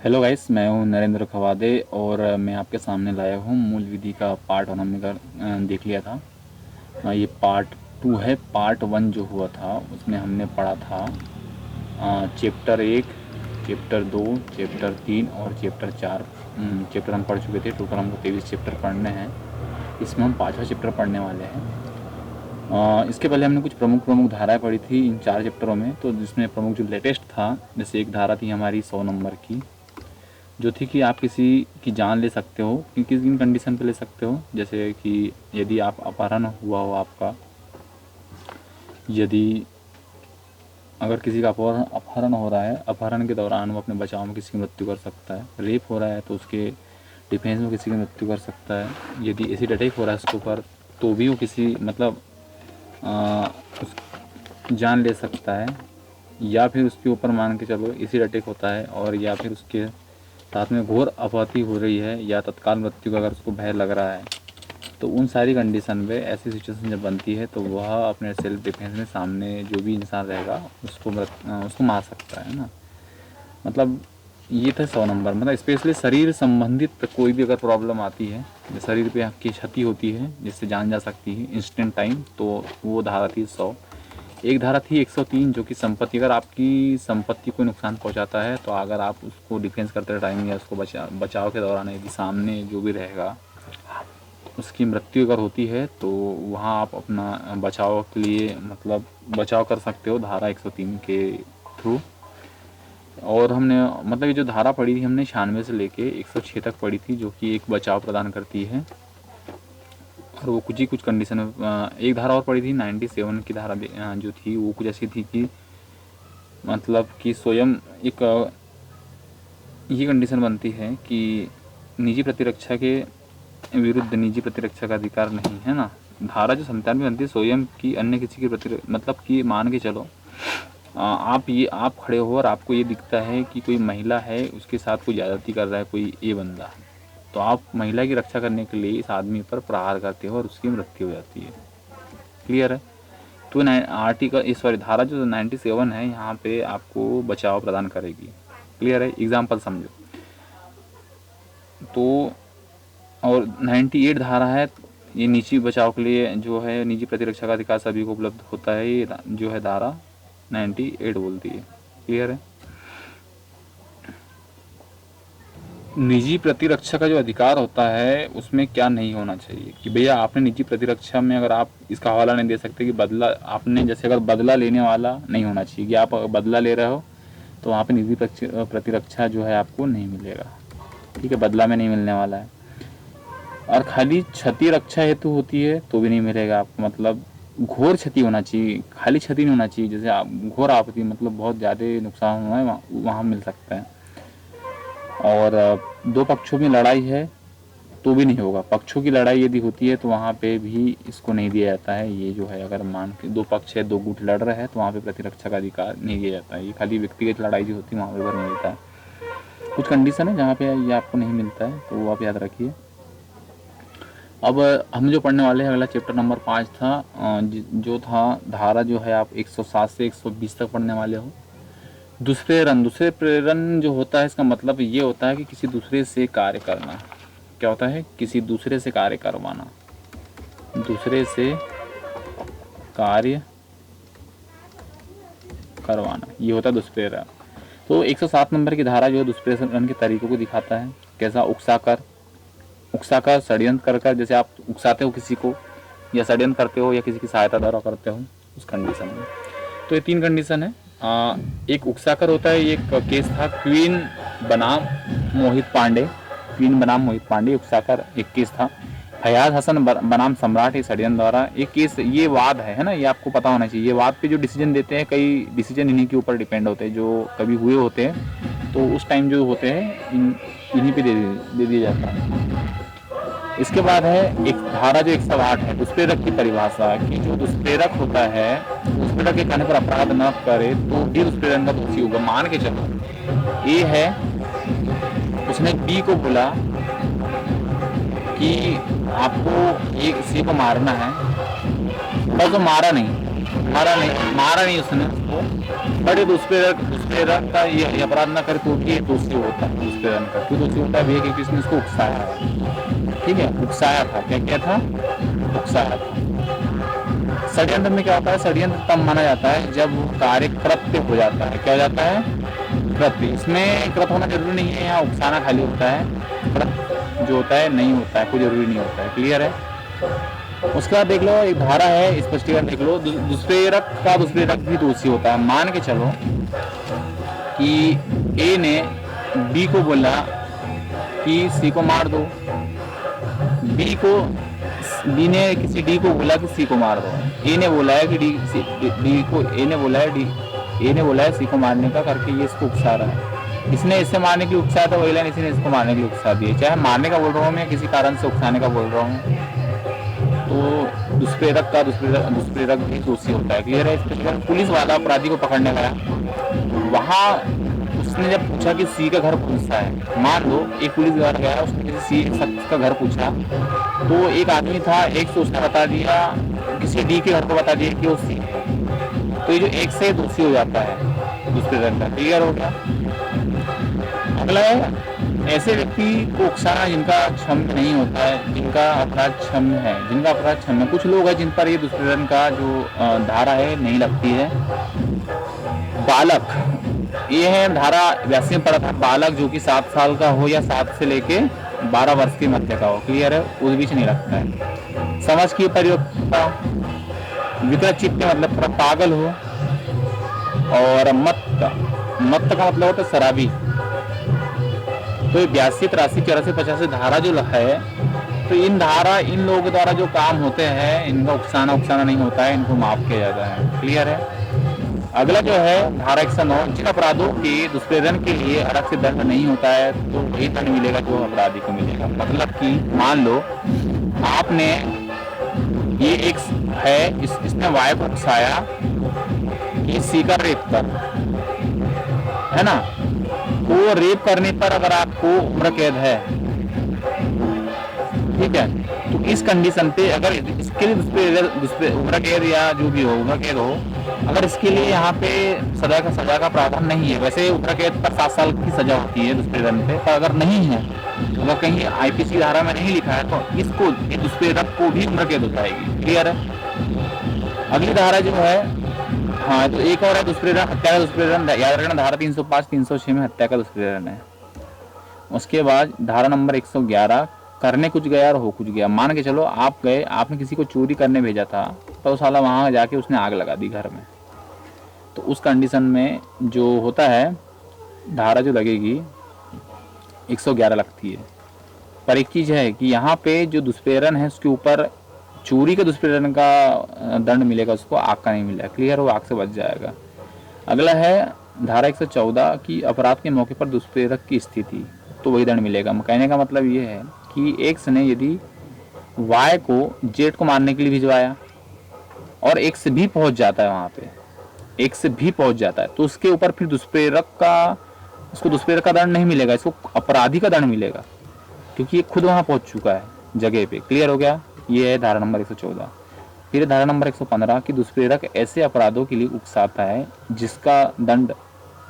Hello guys, मैं हूं नरेंद्र खवादे और मैं आपके सामने लाया हूं मूल विधि का पार्ट 1 हमने देख लिया था। ये पार्ट 2 है। पार्ट 1 जो हुआ था उसमें हमने पढ़ा था चैप्टर 1, चैप्टर 2, चैप्टर 3 और चैप्टर 4। चैप्टर हम पढ़ चुके थे। टोटल हमको 23 चैप्टर पढ़ने हैं। इसमें हम 5वां चैप्टर पढ़ने वाले हैं। इसके पहले हमने कुछ प्रमुख प्रमुख धाराएं पढ़ी थी इन 4 चैप्टरों में। तो जिसमें प्रमुख जो लेटेस्ट था, जैसे एक धारा थी हमारी 100 नंबर की, जो थी कि आप किसी की जान ले सकते हो कि किस किन कंडीशन पे ले सकते हो। जैसे कि यदि आप अपहरण हुआ हो आपका, यदि अगर किसी का अपहरण हो रहा है, अपहरण के दौरान वो अपने बचाव में किसी की मृत्यु कर सकता है। रेप हो रहा है तो उसके डिफेंस में किसी की मृत्यु कर सकता है। यदि एसिड अटैक हो रहा है उसके ऊपर तो भी वो किसी आ, उस जान ले सकता है। या फिर उसके ऊपर मान के चलो एसिड अटैक होता है और या फिर उसके साथ में घोर आपत्ति हो रही है या तत्काल मृत्यु का अगर उसको भय लग रहा है, तो उन सारी कंडीशन में ऐसी सिचुएशन जब बनती है तो वह अपने सेल्फ डिफेंस में सामने जो भी इंसान रहेगा उसको मार सकता है ना। मतलब ये था 100 नंबर। मतलब स्पेशली शरीर संबंधित कोई भी अगर प्रॉब्लम आती है, शरीर पे आपकी क्षति होती है जिससे जान जा सकती है इंस्टेंट टाइम, तो वो धारा थी 100। एक धारा थी 103 जो कि संपत्ति, अगर आपकी संपत्ति को नुकसान पहुंचाता है तो अगर आप उसको डिफेंस करते टाइम या उसको बचाव के दौरान यदि सामने जो भी रहेगा उसकी मृत्यु अगर होती है तो वहाँ आप अपना बचाव के लिए मतलब बचाव कर सकते हो धारा 103 के थ्रू। और हमने मतलब ये जो धारा पढ़ी थी हमने 96 से लेके 106 तक पढ़ी थी, जो कि एक बचाव प्रदान करती है। और वो कुछ कंडीशन में एक धारा और पड़ी थी 97 की धारा जो थी वो कुछ ऐसी थी कि मतलब कि स्वयं एक ये कंडीशन बनती है कि निजी प्रतिरक्षा के विरुद्ध निजी प्रतिरक्षा का अधिकार नहीं है ना। धारा जो 97 बनती है स्वयं की अन्य किसी की मतलब कि मान के चलो आप खड़े हो और आपको ये दिखता है कि कोई महिला है उसके साथ कोई ज़्यादती कर रहा है कोई ये बंदा, तो आप महिला की रक्षा करने के लिए इस आदमी पर प्रहार करते हो और उसकी मृत्यु हो जाती है। क्लियर है? तो आर्टिकल सॉरी धारा जो 97 है यहाँ पे आपको बचाव प्रदान करेगी। क्लियर है? एग्जाम्पल समझो तो। और 98 धारा है, ये निजी बचाव के लिए जो है निजी प्रतिरक्षा का अधिकार सभी को उपलब्ध होता है, ये जो है धारा 98 बोलती है। क्लियर है? निजी प्रतिरक्षा का जो अधिकार होता है उसमें क्या नहीं होना चाहिए कि भैया आपने निजी प्रतिरक्षा में अगर आप इसका हवाला नहीं दे सकते कि बदला आपने, जैसे अगर बदला लेने वाला नहीं होना चाहिए कि आप बदला ले रहे हो तो वहाँ पे निजी प्रतिरक्षा जो है आपको नहीं मिलेगा। ठीक है, बदला में नहीं मिलने वाला है। और खाली क्षति रक्षा हेतु होती है तो भी नहीं मिलेगा आपको। मतलब घोर क्षति होना चाहिए, खाली क्षति नहीं होना चाहिए। जैसे आप घोर आपत्ति मतलब बहुत ज़्यादा नुकसान हुआ है वहाँ मिल सकता है। और दो पक्षों में लड़ाई है तो भी नहीं होगा। पक्षों की लड़ाई यदि होती है तो वहाँ पे भी इसको नहीं दिया जाता है। ये जो है अगर मान के दो पक्ष है, दो गुट लड़ रहे हैं तो वहाँ पे प्रतिरक्षा का अधिकार नहीं दिया जाता है। ये खाली व्यक्तिगत लड़ाई जो होती है वहाँ पे नहीं मिलता है। कुछ कंडीशन है जहाँ पे ये आपको नहीं मिलता है, तो वो आप याद रखिए। अब हम जो पढ़ने वाले हैं अगला चैप्टर नंबर 5 था, जो था धारा जो है आप 107 से 120 तक पढ़ने वाले हो। दूसरे प्रेरण जो होता है इसका मतलब ये होता है कि किसी दूसरे से कार्य करना। क्या होता है? किसी दूसरे से कार्य करवाना, दूसरे से कार्य करवाना, ये होता है दुष्प्रेरण। तो 107 नंबर की धारा जो है दुष्प्रेरण के तरीकों को दिखाता है। कैसा? उकसाकर षड्यंत्र कर, जैसे आप उकसाते हो किसी को या षड्यंत्र करते हो या किसी की सहायता द्वारा करते हो उस कंडीशन में। तो ये 3 कंडीशन है। एक उकसाकर होता है, एक केस था क्वीन बनाम मोहित पांडे, उकसाकर एक केस था। फयाज हसन बनाम सम्राट, ये षड्यंत्र द्वारा एक केस, ये वाद है ना, ये आपको पता होना चाहिए। ये वाद पे जो डिसीजन देते हैं, कई डिसीजन इन्हीं के ऊपर डिपेंड होते हैं जो कभी हुए होते हैं, तो उस टाइम जो होते हैं इन्हीं पे दे दिया जाता है। इसके बाद है एक धारा जो 108 है, दुष्प्रेरक की परिभाषा कि जो दुष्प्रेरक होता है दुष्प्रेरक के कहने पर अपराध न करे तो भी दुष्प्रेरण का दोषी होगा। मान के चलो ए है, उसने बी को बोला कि आपको एक सी को मारना है, बस वो मारा नहीं उसने उसको, बट ये दुष्प्रेरक का ये अपराध ना करे तो भी दोषी होता है। दुष्प्रेरण का क्यों दोषी होता है भैया? क्योंकि इसने उसको उकसाया है। ठीक है, उकसाया था। क्या किया था? उकसाया था। षड्यंत्र में क्या होता है? षड्यंत्र तब माना जाता है जब वो कार्य कृत्य हो जाता है। क्या हो जाता है? कृत्य। इसमें कृत होना जरूरी नहीं है, यहाँ उकसाना खाली होता है। कृत जो होता है नहीं होता है, कोई जरूरी नहीं होता है। क्लियर है? उसके बाद देख लो, एक धारा है, स्पष्टीकरण देख लो। दुष्प्रेरक भी दोषी होता है। मान के चलो कि ए ने बी को बोला कि सी को मार दो, बी ने किसी डी को बोला कि सी को मार दो। ए ने बोला है कि ए ने बोला है सी को मारने का करके ये इसको उकसा रहा है। इसने इससे मारने के लिए उकसाया था, वही लाइन इसने इसको मारने के लिए उकसा दिया। चाहे मारने का बोल रहा हूँ मैं, किसी कारण से उकसाने का बोल रहा हूँ, तो दुष्प्रेरक भी दोषी होता है। क्लियर है? पुलिस वाला अपराधी को पकड़ने गया, वहाँ उसने जब पूछा कि सी का घर कौन सा है, मान लो एक पुलिस वाला गया, उसने किसी सी शख्स का घर पूछा, तो एक आदमी था, एक से उसने बता दिया, किसी डी के घर को बता दिया कि वो सी है, तो ये जो एक से दोषी हो जाता है दुष्प्रेरक का। क्लियर हो गया? अगला है ऐसे व्यक्ति को उकसाना जिनका क्षम्य नहीं होता है, जिनका अपराध क्षम्य है। कुछ लोग हैं जिन पर ये दुष्प्रेरण का जो धारा है नहीं लगती है। बालक, ये है धारा 82 में पड़ा था। बालक जो कि 7 साल का हो या 7 से लेके 12 वर्ष के मध्य का हो। क्लियर है? उस बीच नहीं लगता है। समझ की प्रयोगता, विकृत चित्त मतलब थोड़ा पागल हो, और मत का मतलब होता है शराबी। तो 82, 83, 84, 85 धारा जो है, तो इन लोगों के द्वारा जो काम होते हैं, इनका उकसाना नहीं होता है, इनको माफ किया जाता है। क्लियर है? अगला जो है धारा 109, जिन अपराधों के दुष्प्रेरण के लिए अलग से दंड नहीं होता है तो वही दंड मिलेगा जो अपराधी को मिलेगा। मतलब कि मान लो आपने, ये एक है, इसने वाय को उकसाया कि सी का रेप कर, है ना? वो रेप करने पर अगर आपको उम्र कैद है, ठीक है, तो इस कंडीशन पे अगर इसके लिए उम्र कैद या जो भी हो, उम्र कैद हो, अगर इसके लिए यहाँ पे सजा का प्रावधान नहीं है, वैसे उम्र कैद पर 7 साल की सजा होती है दुष्प्रेरण पे, पर अगर नहीं है, अगर कहीं आईपीसी धारा में नहीं लिखा है, तो इसको दुष्प्रेरक को भी उम्र कैद हो जाएगी। क्लियर है? अगली धारा जो है, हाँ, तो एक और है दुष्प्रेरण, हत्या का दुष्प्रेरण। याद रखना, धारा 305, 306 में हत्या का दुष्प्रेरण है। उसके बाद धारा नंबर 111, करने कुछ गया और हो कुछ गया। मान के चलो आप गए, आपने किसी को चोरी करने भेजा था, तो साला वहाँ जाके उसने आग लगा दी घर में, तो उस कंडीशन में जो होता है धारा जो लगेगी 111 लगती है। पर एक चीज़ है कि यहाँ पे जो दुष्प्रेरण है उसके ऊपर चोरी के दुष्प्रेरण का दंड मिलेगा, उसको आग का नहीं मिलेगा। क्लियर हो? आग से बच जाएगा। अगला है धारा 114 की अपराध के मौके पर दुष्प्रेरक की स्थिति, तो वही दंड मिलेगा। कहने का मतलब ये है कि एक्स ने यदि वाई को जेड को मारने के लिए भिजवाया और एक्स भी पहुंच जाता है वहां पे, एक्स भी पहुंच जाता है, तो उसके ऊपर फिर उसको दुष्प्रेरक का दंड नहीं मिलेगा, इसको अपराधी का दंड मिलेगा, क्योंकि ये खुद वहां पहुंच चुका है जगह पे। क्लियर हो गया? ये है धारा नंबर 114। फिर धारा नंबर 115 की दुष्प्रेरक ऐसे अपराधों के लिए उकसाता है जिसका दंड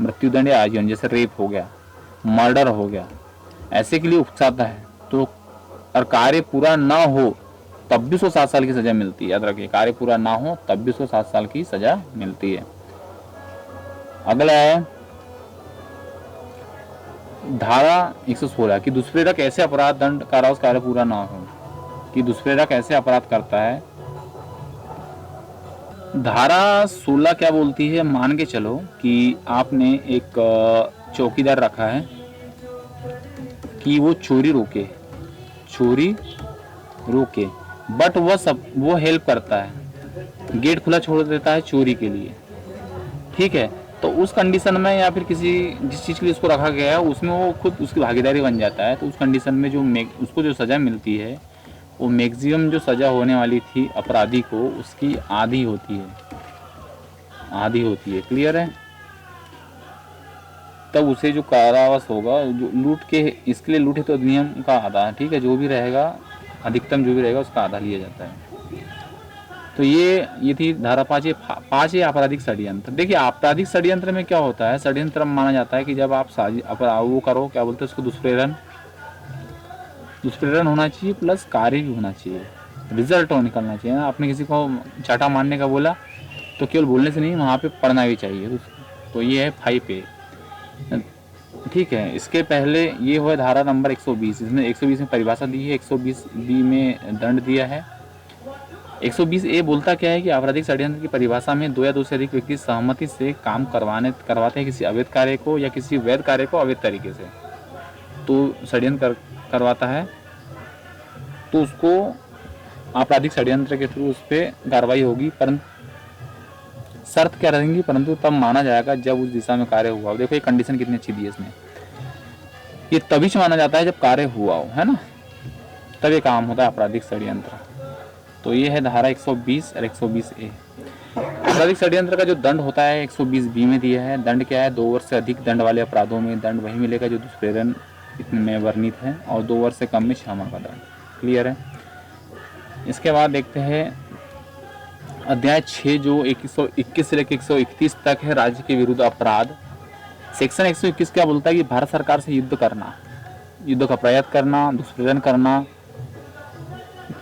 मृत्युदंड या आजीवन, जैसे रेप हो गया, मर्डर हो गया, ऐसे के लिए उकसाता है, तो और कार्य पूरा ना हो तब भी उसको 7 साल की सजा मिलती है। याद रखिए, कार्य पूरा ना हो तब भी उसको 7 साल की सजा मिलती है। अगला है धारा 116 की दुष्प्रेरक ऐसे अपराध दंड कारावास कार्य पूरा ना हो, कि दुष्प्रेरक ऐसे अपराध करता है। धारा 16 क्या बोलती है? मान के चलो कि आपने एक चौकीदार रखा है कि वो चोरी रोके, बट वो हेल्प करता है, गेट खुला छोड़ देता है चोरी के लिए। ठीक है, तो उस कंडीशन में या फिर जिस चीज़ के लिए उसको रखा गया है उसमें वो खुद उसकी भागीदारी बन जाता है, तो उस कंडीशन में उसको जो सज़ा मिलती है वो मैक्सिमम जो सज़ा होने वाली थी अपराधी को, उसकी आधी होती है। क्लियर है? तब उसे जो कारावास होगा, जो लूट के, इसके लिए लूट है तो अधिनियम का आधा, ठीक है, जो भी रहेगा अधिकतम जो भी रहेगा उसका आधा लिया जाता है। तो तो ये थी धारा 5। ये 5 है आपराधिक षड्यंत्र। देखिए आपराधिक षड्यंत्र में क्या होता है, षड्यंत्र माना जाता है कि जब आप वो करो, क्या बोलते हैं उसको, दुष्प्रेरण होना चाहिए प्लस कार्य भी होना चाहिए, रिजल्ट निकलना चाहिए ना। आपने किसी को चाटा मारने का बोला तो केवल बोलने से नहीं, वहाँ पे पढ़ना भी चाहिए। तो ये है 5A, ठीक है। इसके पहले ये हुआ धारा नंबर 120। इसमें 120 में परिभाषा दी है, 120B में दंड दिया है। 120A बोलता क्या है कि आपराधिक षड्यंत्र की परिभाषा में 2 या 2 से अधिक व्यक्ति सहमति से काम करवाते हैं किसी अवैध कार्य को या किसी वैध कार्य को अवैध तरीके से, तो षड्यंत्र करवाता है तो उसको आपराधिक षड्यंत्र के थ्रू उस पर कार्रवाई होगी। परंतु शर्त क्या रहेंगी, परंतु तब माना जाएगा जब उस दिशा में कार्य हुआ हो। देखो ये कंडीशन कितनी अच्छी दी है इसमें, ये तभी से माना जाता है जब कार्य हुआ हो, है ना, तब ये काम होता है आपराधिक षड्यंत्र। तो ये है धारा 120 और 120A। आपराधिक षड्यंत्र का जो दंड होता है 120B में दिया है। दंड क्या है, 2 वर्ष से अधिक दंड वाले अपराधों में दंड वही मिलेगा जो दुष्प्रेरण में वर्णित है, और 2 वर्ष से कम में 6 माह का दंड। क्लियर है। इसके बाद देखते हैं अध्याय 6 जो 121 से लेकर 131 तक है, राज्य के विरुद्ध अपराध। सेक्शन 121 क्या बोलता है कि भारत सरकार से युद्ध करना, युद्ध का प्रयत्न करना, दुष्प्रेरण करना,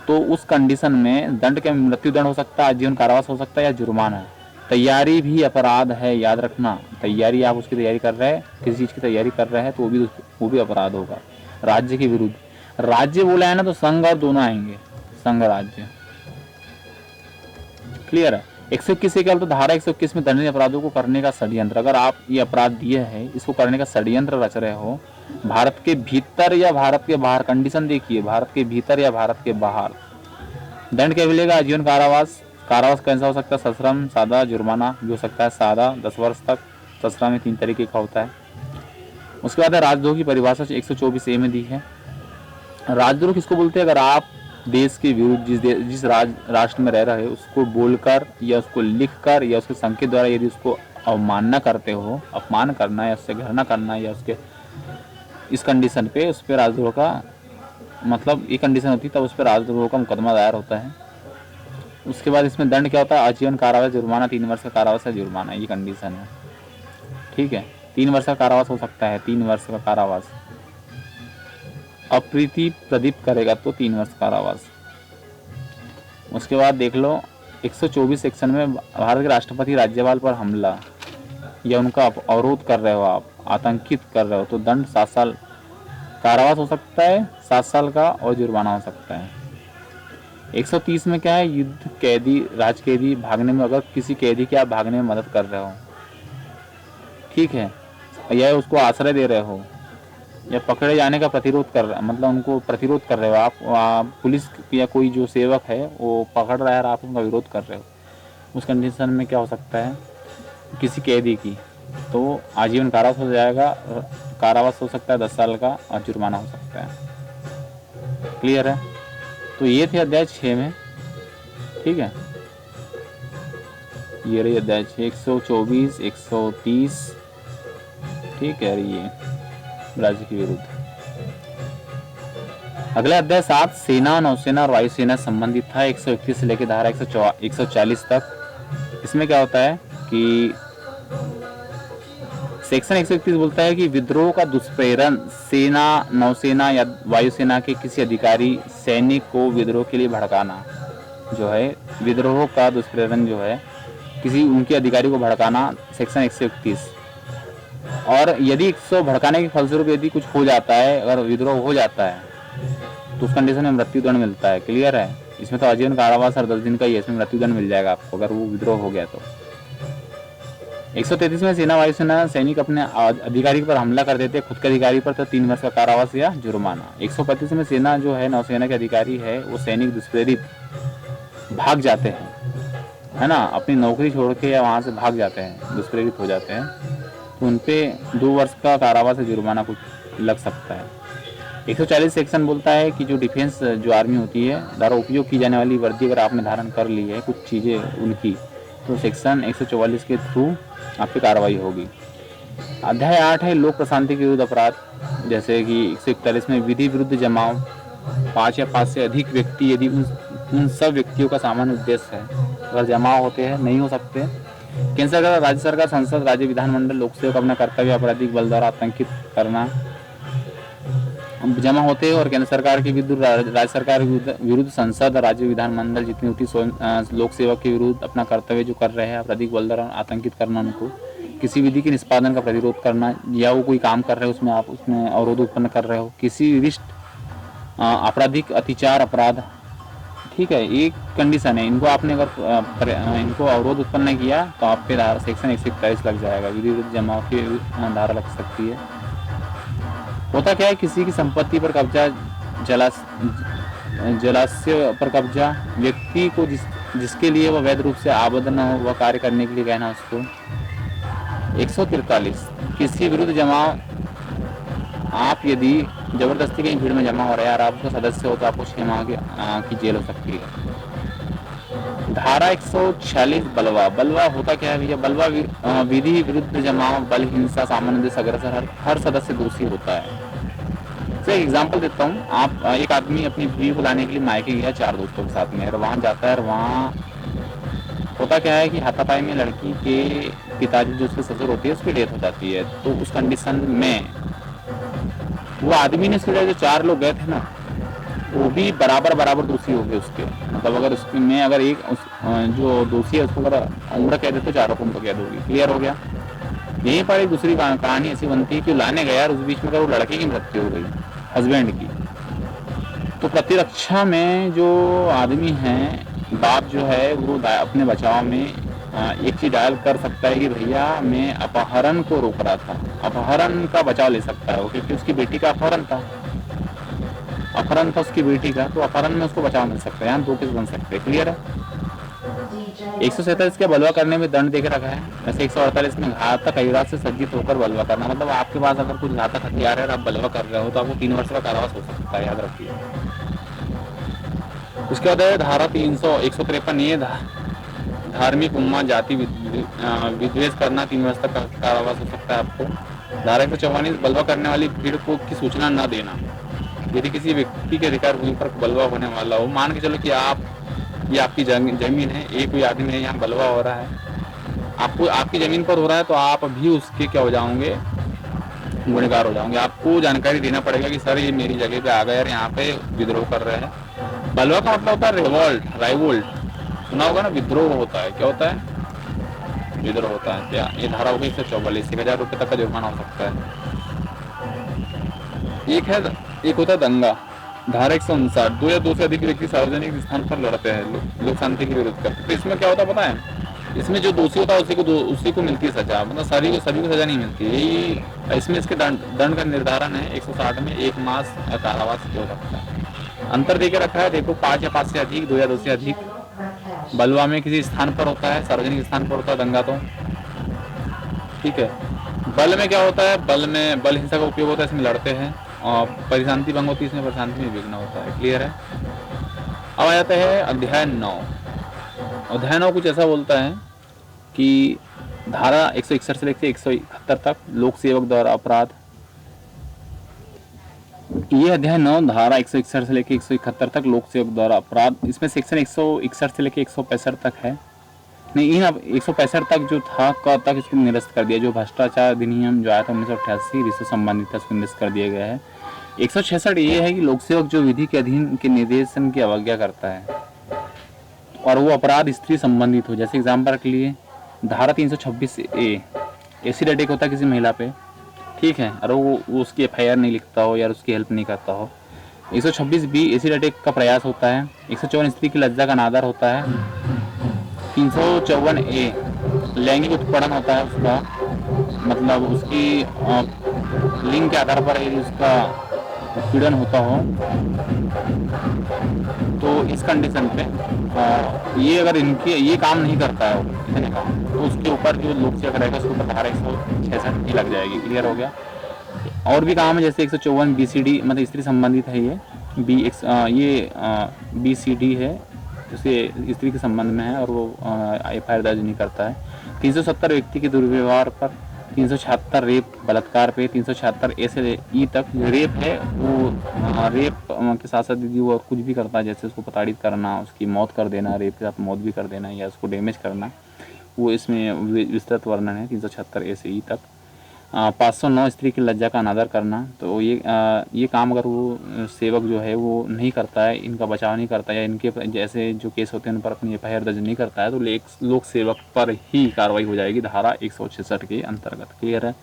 तो उस कंडीशन में दंड के मृत्यु दंड हो सकता है, आजीवन कारावास हो सकता है या जुर्माना। तैयारी भी अपराध है, याद रखना। तैयारी, आप उसकी तैयारी कर रहे हैं, किसी चीज की तैयारी कर रहे हैं, तो वो भी अपराध होगा। राज्य के विरुद्ध, राज्य बोला है ना तो संघ और दोनों आएंगे, संघ राज्य। क्लियर है। 121 से क्या बोलते, धारा 121 में दंडनीय अपराधों को करने का षड्यंत्र। अगर आप ये अपराध दिए है, इसको करने का षड्यंत्र रच रहे हो, भारत के भीतर या भारत के बाहर, कंडीशन देखिए, भारत के भीतर या भारत के बाहर, दंड क्या मिलेगा, आजीवन कारावास। कारावास कैसा हो सकता है, सश्रम, सादा, जुर्माना भी हो सकता है। सादा 10 वर्ष तक, सश्रम में 3 तरीके का होता है। उसके बाद है राजद्रोह की परिभाषा 124A में दी है। राजद्रोह किसको बोलते हैं, अगर आप देश के विरुद्ध जिस राष्ट्र में रह रहे हो उसको बोलकर या उसको लिखकर या उसके संकेत द्वारा यदि उसको अवमानना करते हो, अपमान करना या उससे घृणा करना या उसके इस कंडीशन पे, उस पर राजद्रोह का मतलब ये कंडीशन होती है, तब उस पर राजद्रोह का मुकदमा दायर होता है। उसके बाद इसमें दंड क्या होता है, आजीवन कारावास, जुर्माना, 3 वर्ष का कारावास है, जुर्माना, ये कंडीशन है। ठीक है, 3 वर्ष का कारावास हो सकता है, 3 वर्ष का कारावास। अप्रीति प्रदीप्त करेगा तो 3 वर्ष कारावास। उसके बाद देख लो 124 सेक्शन में भारत के राष्ट्रपति राज्यपाल पर हमला या उनका अवरोध कर रहे हो, आप आतंकित कर रहे हो, तो दंड 7 साल कारावास हो सकता है, 7 साल का, और जुर्माना हो सकता है। 130 में क्या है, युद्ध कैदी, राज कैदी भागने में, अगर किसी कैदी की आप भागने में मदद कर रहे हो, ठीक है, या उसको आश्रय दे रहे हो या पकड़े जाने का प्रतिरोध कर रहे, मतलब उनको प्रतिरोध कर रहे हो आप पुलिस या कोई जो सेवक है वो पकड़ रहा है और आप उनका विरोध कर रहे हो, उस कंडीशन में क्या हो सकता है, किसी कैदी की, तो आजीवन कारावास हो जाएगा, कारावास हो सकता है 10 साल का, और जुर्माना हो सकता है। क्लियर है। तो ये थे अध्याय 6 में। ठीक है, ये रही अध्याय 6, 124, 130, ठीक है, ये राज्य के विरुद्ध। अगला अध्याय 7 सेना, नौसेना और वायुसेना संबंधित था, 131 से लेकर धारा 140 तक। इसमें क्या होता है कि सेक्शन 131 बोलता है कि विद्रोह का दुष्प्रेरण सेना, नौसेना या वायुसेना के किसी अधिकारी सैनिक को विद्रोह के लिए भड़काना, जो है विद्रोह का दुष्प्रेरण जो है किसी उनके अधिकारी को भड़काना, सेक्शन 131। और यदि 100 भड़काने के फलस्वरूप यदि कुछ हो जाता है, अगर विद्रोह हो जाता है, तो उस कंडीशन में मृत्यु दंड मिलता है। क्लियर है। इसमें तो आजीवन कारावास और 10 दिन का ही है, इसमें मृत्यु दंड मिल जाएगा आपको अगर वो विद्रोह हो गया तो। 133 में सेना, वायुसेना सैनिक अपने अधिकारी पर हमला कर देते, खुद के अधिकारी पर, तो 3 वर्ष का कारावास या जुर्माना। 135 में सेना जो है, नौसेना के अधिकारी है, वो सैनिक दुष्प्रेरित भाग जाते हैं, है ना, अपनी नौकरी छोड़ के या वहाँ से भाग जाते हैं, दुष्प्रेरित हो जाते हैं, तो उन पे 2 वर्ष का कारावास या जुर्माना कुछ लग सकता है। 140 सेक्शन बोलता है कि जो डिफेंस जो आर्मी होती है द्वारा उपयोग की जाने वाली वर्दी अगर आपने धारण कर ली है, कुछ चीज़ें उनकी, तो सेक्शन 144 के थ्रू आप पे कार्रवाई होगी। अध्याय 8 है लोक प्रशांति के विरुद्ध अपराध, जैसे कि 141 में विधि विरुद्ध जमाव, 5 या 5 से अधिक व्यक्ति, यदि उन सब व्यक्तियों का सामान्य उद्देश्य है अगर जमा होते हैं नहीं हो सकते। केंद्र सरकार, राज्य सरकार, संसद, राज्य विधानमंडल, लोक सेवक अपना कर्तव्य आपराधिक बल द्वारा आतंकित करना जमा होते हैं, और केंद्र सरकार के विरुद्ध, राज्य सरकार के विरुद्ध संसद, राज्य विधानमंडल जितनी होती लोक सेवक के विरुद्ध अपना कर्तव्य जो कर रहे हैं आपराधिक बल द्वारा आतंकित करना, उनको किसी विधि के निष्पादन का प्रतिरोध करना, या वो कोई काम कर रहे हो उसमें आप उसमें अवरोध उत्पन्न कर रहे हो, किसी विशिष्ट आपराधिक अतिचार अपराध, ठीक है, एक कंडीशन है, इनको आपने अगर इनको अवरोध उत्पन्न नहीं किया तो आप पे धारा सेक्शन 141 लग जाएगा, विधि विरुद्ध जमाव की धारा लग सकती है। होता क्या है, किसी की संपत्ति पर कब्जा, जलाशय पर कब्जा, व्यक्ति को जिसके लिए वह वैध रूप से आबद्ध न हो वह कार्य करने के लिए कहना उसको। 143 किसी विरुद्ध जमाव, आप यदि जबरदस्ती कहीं भीड़ में जमा हो रहे हैं और आप उसका सदस्य हो तो आपको 6 माह की जेल हो सकती है। धारा 146 बलवा। बलवा होता क्या है भैया, बलवा विधि विरुद्ध जमाव, बल, हिंसा, सामान्य देश अग्रसर, हर सदस्य दोषी होता है। तो एक एग्जांपल देता हूँ, आप एक आदमी अपनी बीवी को लाने के लिए मायके गया 4 दोस्तों के साथ में, और वहाँ जाता है और वहाँ होता क्या है कि हाथापाई में लड़की के पिताजी जो उसके ससुर होती है उसकी डेथ हो जाती है। तो उस कंडीशन में वो आदमी ने उसके जो 4 लोग गए थे ना, वो भी बराबर दोषी हो गए उसके, मतलब अगर उसमें अगर एक जो दोषी है उसको अगर उम्र कह दे तो 4 को उम्र कह दोगी। क्लियर हो गया। यहीं पर एक दूसरी कहानी ऐसी बनती है कि लाने गया और उस बीच में अगर वो लड़के की मृत्यु हो गई, हस्बैंड की, तो प्रतिरक्षा में जो आदमी है, बाप जो है, वो अपने बचाव में एक चीज डायल कर सकता है कि भैया मैं अपहरण को रोक रहा था, अपहरण का बचाव ले सकता है वो, क्योंकि उसकी बेटी का अपहरण था उसकी बेटी का, तो अपहरण में उसको बचाव मिल सकता है। यहाँ 2 केस बन सकते हैं। क्लियर है। 147 के बलवा करने में दंड देकर रखा है। वैसे 148 में घातक हथियार से सज्जित होकर बलवा करना, मतलब आपके पास अगर कुछ घातक हथियार है और आप बलवा कर रहे हो तो आपको 3 वर्ष का कारावास हो सकता है, याद रखिए। उसके बाद है धारा 153, ये धार्मिक उन्माद, जाति विद्वेष करना, 3 वर्ष तक कारावास हो सकता है आपको। धारा 144 बलवा करने वाली भीड़ को की सूचना न देना। यदि किसी व्यक्ति के अधिकार भूमि पर बलवा होने वाला हो, मान के चलो कि ये आपकी जमीन है, एक कोई आदमी है यहाँ बलवा हो रहा है, आपको आपकी जमीन पर हो रहा है, तो आप भी उसके क्या हो जाओगे, गुनहगार हो जाओगे। आपको जानकारी देना पड़ेगा कि सर ये मेरी जगह पे आ गए और यहाँ पे विद्रोह कर रहे हैं। बलवा का मतलब होता है राइवोल्ट, सुना होगा ना, विद्रोह होता है। क्या होता है? विद्रोह होता है। क्या ये धारा होगी 144, 1000 रुपये तक का जुर्माना हो सकता है। एक होता है दंगा, धारा 159, 2 या 2 से अधिक व्यक्ति सार्वजनिक स्थान पर लड़ते हैं, लोक शांति के विरुद्ध करते हैं। तो इसमें क्या होता है पता है, इसमें जो दोषी होता है उसी को मिलती है सजा, मतलब सभी को सजा नहीं मिलती। यही इसमें इसके दंड का निर्धारण है 160 में 1 मास कारावास हो सकता है। अंतर देके रखा है, देखो 5 या 5 से अधिक, 2 या 2 से अधिक, बलवा में किसी स्थान पर होता है, सार्वजनिक स्थान पर होता है दंगा, तो ठीक है। बल में क्या होता है, बल हिंसा का उपयोग होता है, इसमें लड़ते हैं, और परिशांति भंग होती है, इसमें परिशांति में विघ्न होता है। क्लियर है। अब आ जाता है अध्याय 9। अध्याय 9 कुछ ऐसा बोलता है कि धारा 161 से लेकर 171 तक लोक सेवक द्वारा अपराध। ये अध्याय 9 धारा 161 से लेकर 171 तक लोक सेवक द्वारा अपराध, इसमें सेक्शन 161 से लेकर 165 तक है। नहीं, इन 165 तक जो था तक इसको निरस्त कर दिया, जो भ्रष्टाचार अधिनियम जो आया था 1988 विश्व संबंधित था, इसको निरस्त कर दिया गया है। 166 ये है कि लोक सेवक जो विधि के अधीन के निर्देशन की अवज्ञा करता है और वो अपराध स्त्री संबंधित हो, जैसे एग्जाम्पल के लिए धारा 326A एसिड अटैक होता है किसी महिला पे, ठीक है, और वो उसकी FIR नहीं लिखता हो या उसकी हेल्प नहीं करता हो। 126B एसिड अटैक का प्रयास होता है। 154 स्त्री की लज्जा का अनादर होता है। 354A लैंगिक उत्पीड़न होता है उसका, मतलब उसकी लिंग के आधार पर यदि उसका उत्पीड़न होता हो तो इस कंडीशन पे ये अगर ये काम नहीं करता है इतने का, तो उसके ऊपर जो लोक सेवक रहेगा उसके ऊपर धारा 166 की लग जाएगी। क्लियर हो गया। और भी काम है, जैसे 154 BCD, मतलब स्त्री संबंधित है ये BCD है, उसे स्त्री के संबंध में है और वो FIR दर्ज नहीं करता है। 370 व्यक्ति के दुर्व्यवहार पर 376 रेप बलात्कार पे, 376 ए से ई तक। रेप है वो रेप के साथ साथ दीदी वो और कुछ भी करता है, जैसे उसको प्रताड़ित करना, उसकी मौत कर देना, रेप के साथ मौत भी कर देना या उसको डैमेज करना, वो इसमें विस्तृत वर्णन है 376 ए से ई तक। 509 स्त्री की लज्जा का अनादर करना, तो ये काम अगर वो सेवक जो है वो नहीं करता है, इनका बचाव नहीं करता है या इनके जैसे जो केस होते हैं उन पर अपनी एफआईआर दर्ज नहीं करता है, तो लोक सेवक पर ही कार्रवाई हो जाएगी धारा 166 के अंतर्गत। क्लियर है।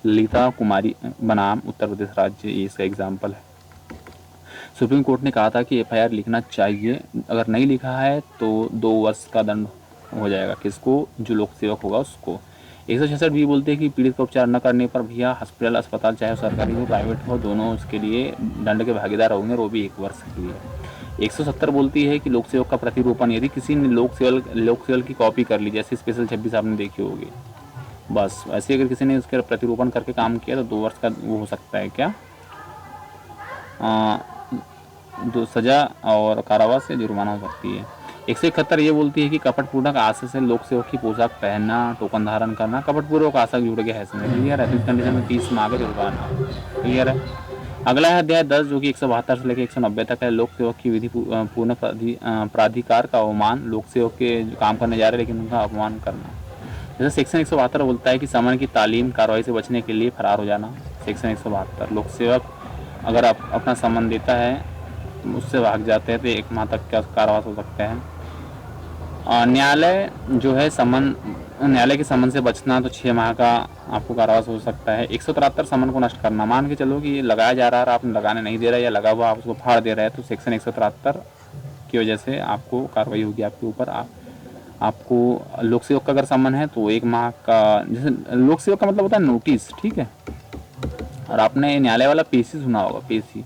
ललिता कुमारी बनाम उत्तर प्रदेश राज्य, ये इसका एग्जाम्पल है। सुप्रीम कोर्ट ने कहा था कि एफआईआर लिखना चाहिए, अगर नहीं लिखा है तो 2 वर्ष का दंड हो जाएगा। किसको? जो लोक सेवक होगा उसको। 166 भी बोलते हैं कि पीड़ित का उपचार न करने पर भैया हॉस्पिटल अस्पताल चाहे सरकारी हो प्राइवेट हो दोनों उसके लिए दंड के भागीदार होंगे, और वो भी 1 वर्ष के लिए। 170 बोलती है कि लोक सेवक का प्रतिरूपण, यदि किसी ने लोक सेवक की कॉपी कर ली, जैसे स्पेशल 26 आपने देखी होगी, बस वैसे अगर किसी ने उसके प्रतिरूपण करके काम किया तो 2 वर्ष का वो हो सकता है क्या, दो सजा और कारावास से जुर्माना हो सकती है। 171 ये बोलती है कि कपटपूर्वक आशा से लोक सेवक की पोशाक पहनना, टोकन धारण करना, कपटपूर्वक आशा जुड़ गया है इसमें। क्लियर है। तो इस कंडीशन में 30 माह का जुर्माना। क्लियर है। अगला है अध्याय 10 जो कि 172 से लेकर 190 तक है। लोक सेवक की विधि पूर्ण प्राधिकार का अवमान, लोक सेवक के जो काम करने जा रहे हैं लेकिन उनका अपमान करना। जैसे सेक्शन 172 बोलता है कि समन की तालीम कार्रवाई से बचने के लिए फरार हो जाना। सेक्शन 172 लोक सेवक अगर अपना समन देता है उससे भाग जाते हैं तो 1 माह तक का कारावास हो सकता है। न्यायालय जो है न्यायालय के समन से बचना तो 6 माह का आपको कारावास हो सकता है। 173 समन को नष्ट करना, मान के चलो कि ये लगाया जा रहा है आपने लगाने नहीं दे रहा या लगा हुआ आप उसको फाड़ दे रहे हैं, तो सेक्शन 173 की वजह से आपको कार्रवाई होगी आपके ऊपर। आपको लोक सेवक का अगर समन है तो 1 माह का, जैसे लोक सेवक का मतलब होता है नोटिस, ठीक है। और आपने न्यायालय वाला पेशी सुना होगा, पेशी,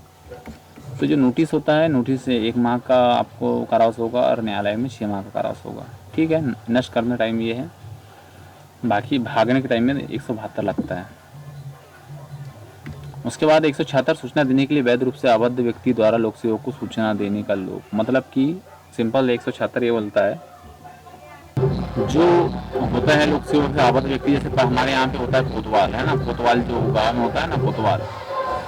तो जो नोटिस होता है, नोटिस से 1 माह का आपको कारावास होगा और न्यायालय में 6 माह का कारावास होगा। ठीक है। नष्ट करने टाइम ये है, बाकी भागने के टाइम में 172 लगता है। उसके बाद 176 सूचना देने के लिए वैध रूप से आबद्ध व्यक्ति द्वारा लोक सेवक को सूचना देने का लोक, मतलब कि सिंपल 176 ये बोलता है जो होता है लोक सेवक से आबद्ध व्यक्ति, जैसे हमारे यहाँ पे होता है कोतवाल, है ना, कोतवाल जो गाँव में होता है ना कोतवाल,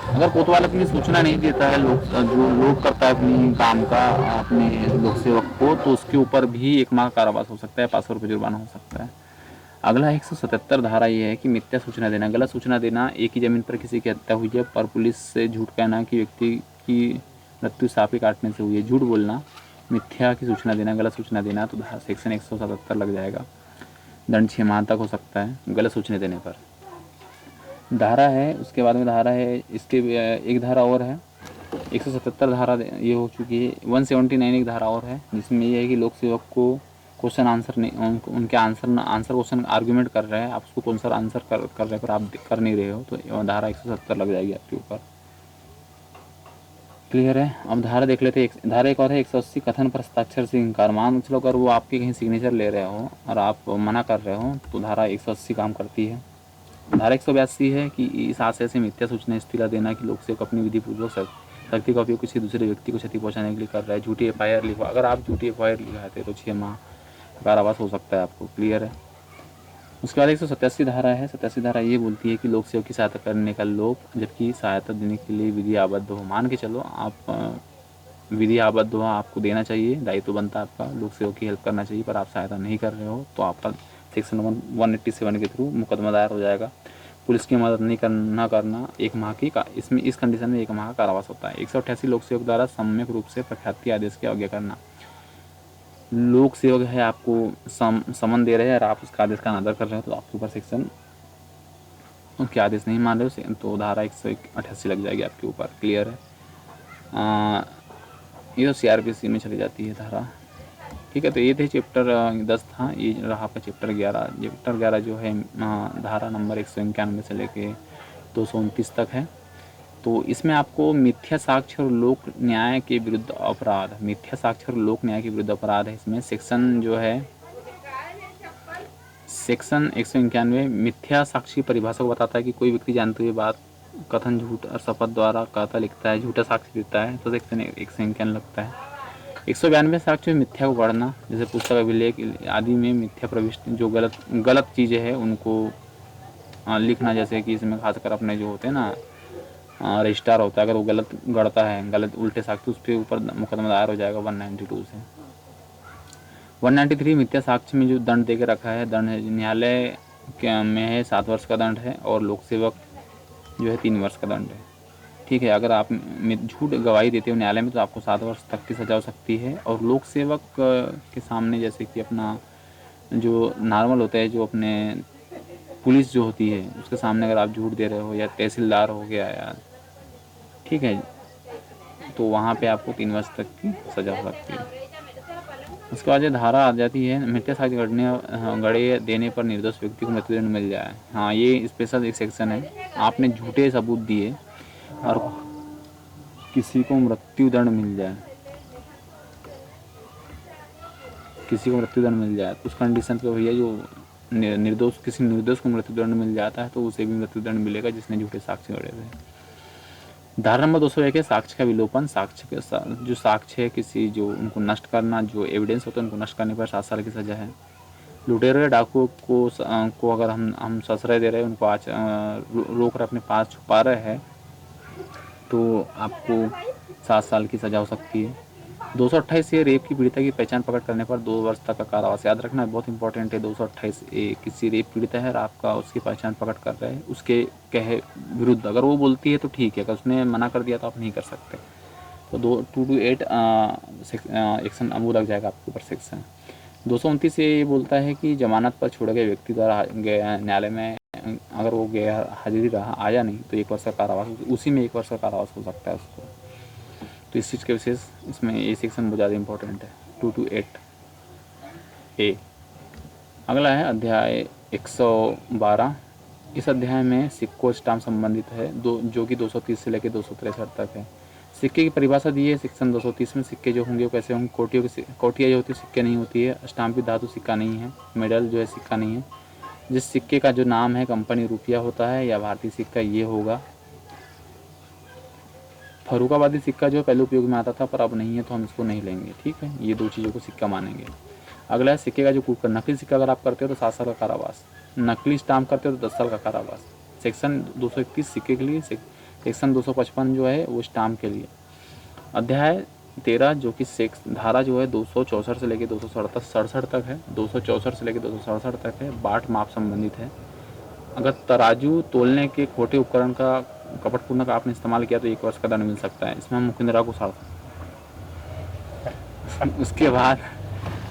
अगर कोतवाल अपनी सूचना नहीं देता है जो लोग करता है अपनी काम का अपने लोक सेवक को, तो उसके ऊपर भी 1 माह कारावास हो सकता है, 500 रुपये जुर्माना हो सकता है। अगला 177 धारा ये है कि मिथ्या सूचना देना, गलत सूचना देना। एक ही जमीन पर किसी की हत्या हुई है पर पुलिस से झूठ कहना कि व्यक्ति की मृत्यु सांप काटने से हुई है, झूठ बोलना, मिथ्या की सूचना देना, गलत सूचना देना, तो सेक्शन 177 लग जाएगा। दंड 6 माह तक हो सकता है गलत सूचना देने पर। धारा है, उसके बाद में धारा है, इसके एक धारा और है 177 धारा ये हो चुकी है। 179 एक धारा और है जिसमें ये है कि लोक सेवक को क्वेश्चन आंसर नहीं, उनके आंसर क्वेश्चन आर्ग्यूमेंट कर रहे हैं, आप उसको कौन सा आंसर कर रहे हैं पर आप कर नहीं रहे हो, तो धारा 170 लग जाएगी आपके ऊपर। क्लियर है। अब धारा देख लेते हैं। धारा एक और है 180 कथन पर हस्ताक्षर से इनकार, मान चलो अगर वो आपके कहीं सिग्नेचर ले रहे हो और आप मना कर रहे हो तो धारा 180 काम करती है। धारा 182 है कि इस आशय से मिथ्या सूचना इस्तीला देना कि लोक सेवक अपनी विधिपूर्वक शक्ति का उपयोग किसी दूसरे व्यक्ति को क्षति पहुंचाने के लिए कर रहा है। झूठी एफआईआर लिखवा, अगर आप झूठी एफआईआर लिखाते तो 6 माह कारावास हो सकता है आपको। क्लियर है। उसके बाद 187 धारा है। 87 धारा ये बोलती है कि लोक सेवक की सहायता करने का लोक, जबकि सहायता देने के लिए विधि आबद्ध हो। मान के चलो आप विधि आबद्ध हो, आपको देना चाहिए, दायित्व बनता है आपका लोक सेवक की हेल्प करना चाहिए, पर आप सहायता नहीं कर रहे हो तो आपका सेक्शन 187 के थ्रू मुकदमा दायर हो जाएगा। पुलिस की मदद नहीं करना 1 माह की इसमें इस कंडीशन में 1 माह का कारावास होता है। 188 लोक सेवक द्वारा सम्यक रूप से प्रख्याति आदेश की अवज्ञा करना। लोक सेवक है, आपको समन दे रहे हैं और आप उसका आदेश का अनादर कर रहे हो तो आपके ऊपर सेक्शन उनके आदेश नहीं मान रहे हो तो धारा 188 लग जाएगी आपके ऊपर। क्लियर है। ये तो CRPC में चली जाती है धारा। ठीक है। तो ये थे चैप्टर 10 था, ये रहा आपका चैप्टर 11। चैप्टर 11 जो है धारा नंबर 191 से लेके 229 तक है। तो इसमें आपको मिथ्या साक्ष्य और लोक न्याय के विरुद्ध अपराध, मिथ्या साक्ष्य और लोक न्याय के विरुद्ध अपराध है। इसमें सेक्शन जो है सेक्शन 191 मिथ्या साक्षी परिभाषा को बताता है कि कोई व्यक्ति जानते हुए बात, कथन, झूठ और शपथ द्वारा कहता लिखता है, झूठा साक्ष्य देता है, तो सेक्शन 191 लगता है। 192 साक्ष्य में मिथ्या को पढ़ना, जैसे पुस्तक अभिलेख आदि में मिथ्या प्रविष्टि, जो गलत चीज़ें हैं उनको लिखना, जैसे कि इसमें खासकर अपने जो होते हैं ना रजिस्ट्रार होता है, अगर वो गलत गढ़ता है, गलत उल्टे साक्ष्य, उस पर ऊपर मुकदमा दायर हो जाएगा 192 से। 193 मिथ्या साक्ष्य में जो दंड दे के रखा है, दंड न्यायालय में है 7 वर्ष का दंड है, और लोक सेवक जो है 3 वर्ष का दंड है। ठीक है, अगर आप झूठ गवाही देते हो न्यायालय में तो आपको 7 वर्ष तक की सजा हो सकती है। और लोक सेवक के सामने, जैसे कि अपना जो नॉर्मल होता है, जो अपने पुलिस जो होती है उसके सामने अगर आप झूठ दे रहे हो, या तहसीलदार हो गया यार, ठीक है, तो वहाँ पे आपको 3 वर्ष तक की सजा हो सकती है। उसके बाद ये धारा आ जाती है, मिथ्या साक्ष्य गढ़े देने पर निर्दोष व्यक्ति को मृत्युदंड मिल जाए। हाँ, ये स्पेशल एक सेक्शन है। आपने झूठे सबूत दिए और किसी को मृत्युदंड मिल जाए, किसी को मृत्युदंड मिल जाए, तो उस कंडीशन पे भैया जो निर्दोष, किसी निर्दोष को मृत्युदंड मिल जाता है तो उसे भी मृत्युदंड मिलेगा जिसने झूठे साक्ष्य गढ़े थे। धारा नंबर 201 है साक्ष्य का विलोपन। साक्ष्य के जो साक्ष्य है किसी, जो उनको नष्ट करना, जो एविडेंस होता है उनको नष्ट करने पर 7 साल की सजा है। लुटेरों या डाकुओं को अगर हम ससरे दे रहे हैं, उनको आज रोक कर अपने पास छुपा रहे हैं, तो आपको 7 साल की सजा हो सकती है। 228 से रेप की पीड़िता की पहचान पकड़ करने पर 2 वर्ष तक का कारावास। याद रखना बहुत इंपॉर्टेंट है। 228 किसी रेप पीड़िता है और आपका उसकी पहचान पकड़ कर रहे हैं, उसके कहे विरुद्ध अगर वो बोलती है तो ठीक है, अगर उसने मना कर दिया तो आप नहीं कर सकते। तो 228 एक्शन वो लग जाएगा आपके ऊपर सेक्शन। 229 से ये बोलता है कि जमानत पर छोड़े गए व्यक्ति द्वारा न्यायालय में अगर वो गैर हाजिरी रहा, आया नहीं, तो 1 वर्ष का कारावास, उसी में 1 वर्ष का कारावास हो सकता है उसको। तो इस चीज़ के विशेष इसमें ये सेक्शन बहुत ज़्यादा इंपॉर्टेंट है। 228 ए। अगला है अध्याय 112। इस अध्याय में सिक्कों स्टाम्प संबंधित है, जो कि 230 से लेकर 263 तक है। सिक्के की परिभाषा दी है सेक्शन 230 में। सिक्के जो होंगे वो कैसे होंगे, कोटिया जो होती है सिक्के नहीं होती है। स्टाम्प भी धातु सिक्का नहीं है। मेडल जो है सिक्का नहीं है। जिस सिक्के का जो नाम है कंपनी रुपया होता है या भारतीय सिक्का, ये होगा। फर्रुखाबादी सिक्का जो पहले उपयोग में आता था पर अब नहीं है, तो हम इसको नहीं लेंगे। ठीक है, ये 2 चीज़ों को सिक्का मानेंगे। अगला है सिक्के का जो कूट कर, नकली सिक्का अगर आप करते हो तो 7 साल का कारावास, नकली स्टाम्प करते हो तो 10 साल का कारावास। सेक्शन 231 सिक्के के लिए, सेक्शन 255 जो है वो स्टाम्प के लिए। अध्याय 13 जो कि धारा जो है 264 से लेकर 267 तक है, 264 से लेकर 267 तक है, बाट माप संबंधित है। अगर तराजू तोलने के खोटे उपकरण का कपटपूर्वक आपने इस्तेमाल किया तो 1 वर्ष का दंड मिल सकता है। इसमें हम मुकिंदरा को साड़ उसके बाद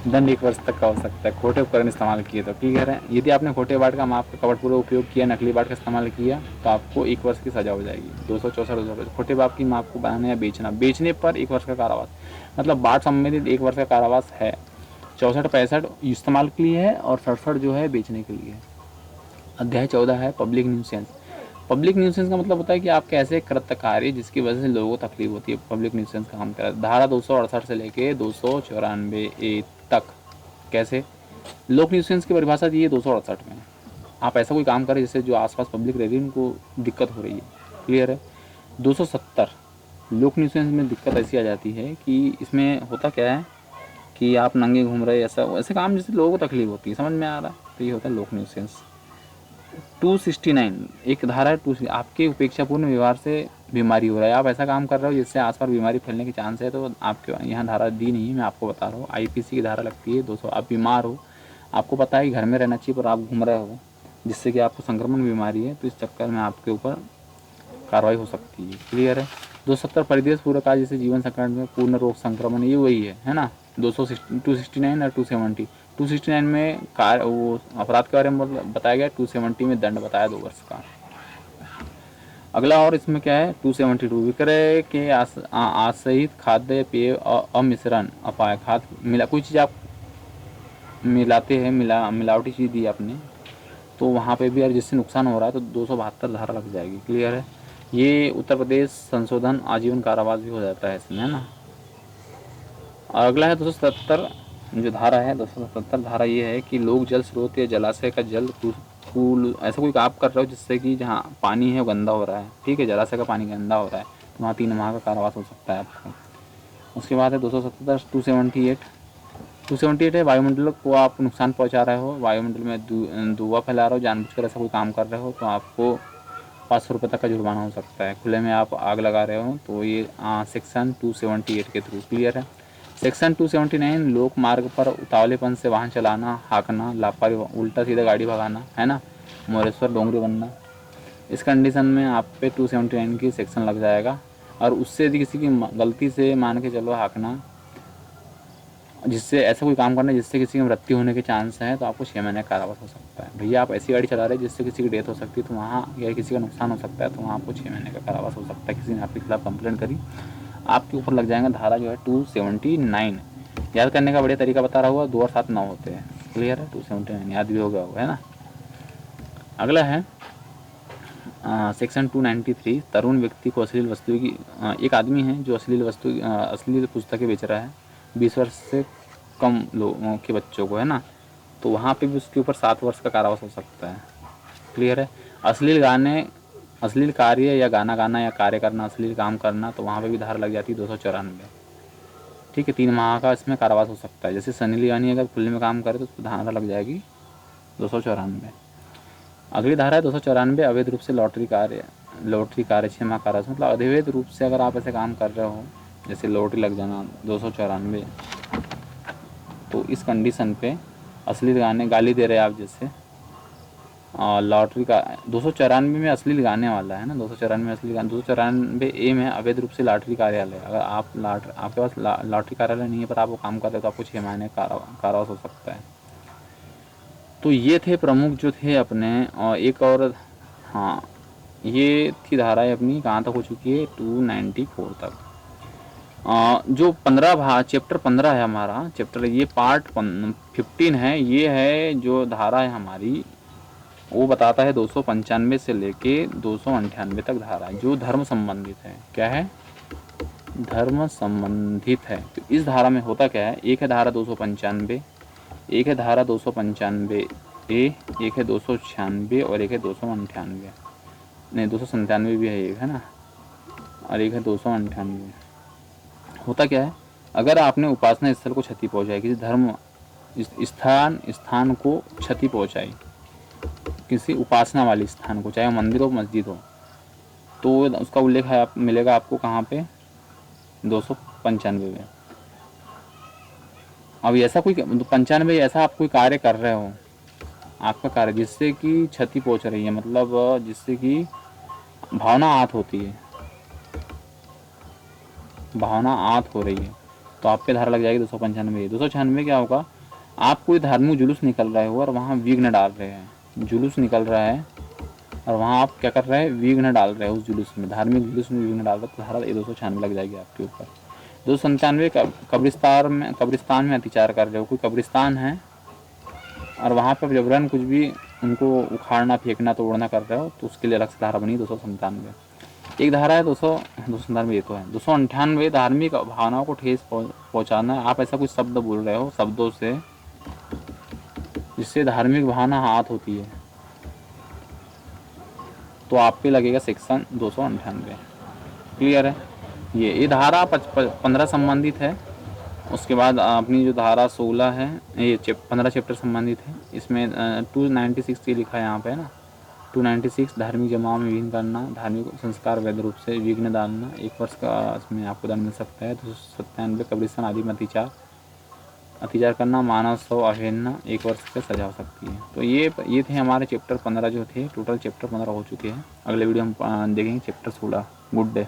दंड 1 वर्ष तक का हो सकता है, खोटे उपकरण इस्तेमाल किए तो। ठीक है, यदि आपने खोटे बाट का माप का कपटपूर्वक उपयोग किया, नकली बाट का इस्तेमाल किया, तो आपको 1 वर्ष की सजा हो जाएगी। 264 खोटे बाट की माप को बनाना या बेचने पर 1 वर्ष का कारावास, मतलब बाट संबंधित 1 वर्ष का कारावास है। 64-65 इस्तेमाल के लिए है और 67 जो है बेचने के लिए। अध्याय 14 है पब्लिक न्यूसेंस। पब्लिक न्यूसेंस का मतलब होता है कि आपके ऐसे कृत्य कार्य जिसकी वजह से लोगों को तकलीफ होती है, पब्लिक न्यूसेंस का काम करा। धारा 268 से लेके 294 तक। कैसे, लोक न्यूसेंस की परिभाषा दी है 268 में। आप ऐसा कोई काम करें जिससे जो आसपास पब्लिक रह रही है उनको दिक्कत हो रही है। क्लियर है। 270 लोक न्यूसेंस में दिक्कत ऐसी आ जाती है कि इसमें होता क्या है कि आप नंगे घूम रहे, ऐसा ऐसे काम जिससे लोगों को तकलीफ होती है, समझ में आ रहा है, तो ये होता है लोक न्यूसेंस। 269 एक धारा है, आपके उपेक्षापूर्ण व्यवहार से बीमारी हो रहा है, आप ऐसा काम कर रहे हो जिससे आसपास बीमारी फैलने के चांस है, तो आपके यहाँ धारा दी नहीं है, मैं आपको बता रहा हूँ। आईपीसी की धारा लगती है 200। आप बीमार हो, आपको पता है कि घर में रहना चाहिए पर आप घूम रहे हो जिससे कि आपको संक्रमण बीमारी है, तो इस चक्कर में आपके ऊपर कार्रवाई हो सकती है। क्लियर है। 270 परिदेश पूरक आज जैसे जीवन संकट में पूर्ण रोग संक्रमण, ये वही है ना। 269 और 270। 269 में वो अपराध के बारे में बताया गया, 270 में दंड बताया 2 वर्ष का। अगला और इसमें क्या है 272 विक्रय के आसहित खाद्य पेय अमिश्रण अपाय खाद्य मिला, कोई चीज़ आप मिलाते हैं, मिलावटी चीज़ दी आपने, तो वहाँ पे भी अगर जिससे नुकसान हो रहा है तो 272 धारा लग जाएगी। क्लियर है। ये उत्तर प्रदेश संशोधन आजीवन कारावास भी हो जाता है इसमें, है ना। और अगला है 277 जो धारा है, 277 धारा ये है कि लोग जल स्रोत या जलाशय का जल कूल ऐसा कोई आप कर रहे हो जिससे कि जहाँ पानी है वो गंदा हो रहा है, ठीक है, जलाशय का पानी गंदा हो रहा है, तो वहाँ 3 माह का कारावास हो सकता है आपको। उसके बाद है 277 278 278 है वायुमंडल को आप नुकसान पहुंचा रहे हो, वायुमंडल में धुआं फैला रहे हो, जानबूझकर ऐसा कोई काम कर रहे हो तो आपको 500 रुपये तक का जुर्माना हो सकता है। खुले में आप आग लगा रहे हो तो ये सेक्शन 278 के थ्रू क्लियर है। सेक्शन 279 लोक मार्ग पर उतावलेपन से वाहन चलाना, हाँकना, लापरवाही, उल्टा सीधा गाड़ी भगाना, है ना, मोरेश्वर डोंगरी बनना, इस कंडीशन में आप पे 279 की सेक्शन लग जाएगा। और उससे यदि किसी की गलती से मान के चलो हाँकना, जिससे ऐसा कोई काम करना जिससे किसी की मृत्यु होने के चांस है तो आपको 6 महीने का कारावास हो सकता है। भैया आप ऐसी गाड़ी चला रहे हैं जिससे किसी की डेथ हो सकती है तो वहाँ, या किसी का नुकसान हो सकता है तो वहाँ आपको 6 महीने का कारावास हो सकता है। किसी ने आपके खिलाफ कंप्लेंट करी, आपके ऊपर लग जाएगा धारा जो है 279। याद करने का बढ़िया तरीका बता रहा हुआ, 2 और 7 9 होते हैं, क्लियर है, 279 याद भी हो गया होगा, है ना। अगला है सेक्शन 293 तरुण व्यक्ति को अश्लील वस्तु की, एक आदमी है जो अश्लील पुस्तकें बेच रहा है 20 वर्ष से कम लोगों के बच्चों को, है ना, तो वहाँ पे भी उसके ऊपर 7 वर्ष का कारावास हो सकता है, क्लियर है। अश्लील गाने, अश्लील कार्य या गाना गाना या कार्य करना, अश्लील काम करना, तो वहाँ पे भी धारा लग जाती है 294, ठीक है। 3 माह का इसमें कारावास हो सकता है। जैसे सनी लियोनी अगर खुले में काम करे तो उसको धारा लग जाएगी 294। अगली धारा है 294 अवैध रूप से लॉटरी कार्य 6 माह कारावास। मतलब अवैध रूप से अगर आप ऐसे काम कर रहे हो जैसे लॉटरी लग जाना 294, तो इस कंडीशन पे अश्लील गाने, गाली दे रहे हैं आप जैसे, लॉटरी का 294 में अश्लील गाने वाला है ना, 294 अश्लील गाने, 294 ए में अवैध रूप से लॉटरी कार्यालय। अगर आप आपके पास लॉटरी कार्यालय नहीं है पर आप वो काम कर रहे हो तो आपको 6 महीने कारावास हो सकता है। तो ये थे प्रमुख जो थे अपने, और एक और, हाँ, ये थी धाराएं अपनी, कहाँ तक हो चुकी है 294 तक। जो 15 चैप्टर 15 है हमारा चैप्टर, ये पार्ट 15 है, ये है जो धारा है हमारी, वो बताता है 295 से लेके 298 तक धारा है जो धर्म संबंधित है। क्या है? धर्म संबंधित है। तो इस धारा में होता क्या है, एक है धारा 295, एक है धारा 295 ए, एक है 296 और एक है 298, नहीं 297 भी है एक, है ना, और एक है 298। होता क्या है, अगर आपने उपासना स्थल को क्षति पहुंचाई, किसी धर्म स्थान को क्षति पहुंचाई, किसी उपासना वाले स्थान को, चाहे मंदिर हो मस्जिद हो, तो उसका उल्लेख है मिलेगा आपको कहाँ पे, 295 में। अब ऐसा कोई 95, ऐसा आप कोई कार्य कर रहे हो, आपका कार्य जिससे कि क्षति पहुंच रही है, मतलब जिससे कि भावना आहत होती है, भावना आहत हो रही है, तो आप पे धारा लग जाएगी 295। 296 क्या होगा, आप कोई धार्मिक जुलूस निकल रहे हो और वहाँ विघ्न डाल रहे हैं, जुलूस निकल रहा है और वहाँ आप क्या कर रहे हैं, विघ्न डाल रहे हो उस जुलूस में, धार्मिक जुलूस में विघ्न डाल रहे हो, तो धारा 296 लग जाएगी आपके ऊपर। 297 कब्रिस्तान में अत्याचार कर रहे हो, कोई कब्रिस्तान है और वहाँ पर जबरन कुछ भी उनको उखाड़ना, फेंकना, तोड़ना कर रहे हो, तो उसके लिए अलग से धारा बनी 297। एक धारा है 297, ये तो है 298 धार्मिक भावनाओं को ठेस पहुँचाना। आप ऐसा कुछ शब्द बोल रहे हो शब्दों से जिससे धार्मिक भावना आहत होती है, तो आप पे लगेगा सेक्शन 298, क्लियर है। ये धारा 15 संबंधित है। उसके बाद अपनी जो धारा 16 है, ये 15 चैप्टर संबंधित है। इसमें 296 ये लिखा है यहाँ पे ना, 296 धार्मिक जमाव में विघ्न करना, धार्मिक संस्कार वैध रूप से विघ्न डालना, 1 वर्ष का इसमें आपको दंड मिल सकता है। 297 कब्रिस्तान आदि में अत्याचार करना, मानव स्व अवहेलना, 1 वर्ष की सजा हो सकती है। तो ये थे हमारे चैप्टर 15 जो थे, टोटल चैप्टर 15 हो चुके हैं। अगले वीडियो हम देखेंगे चैप्टर 16। Good day.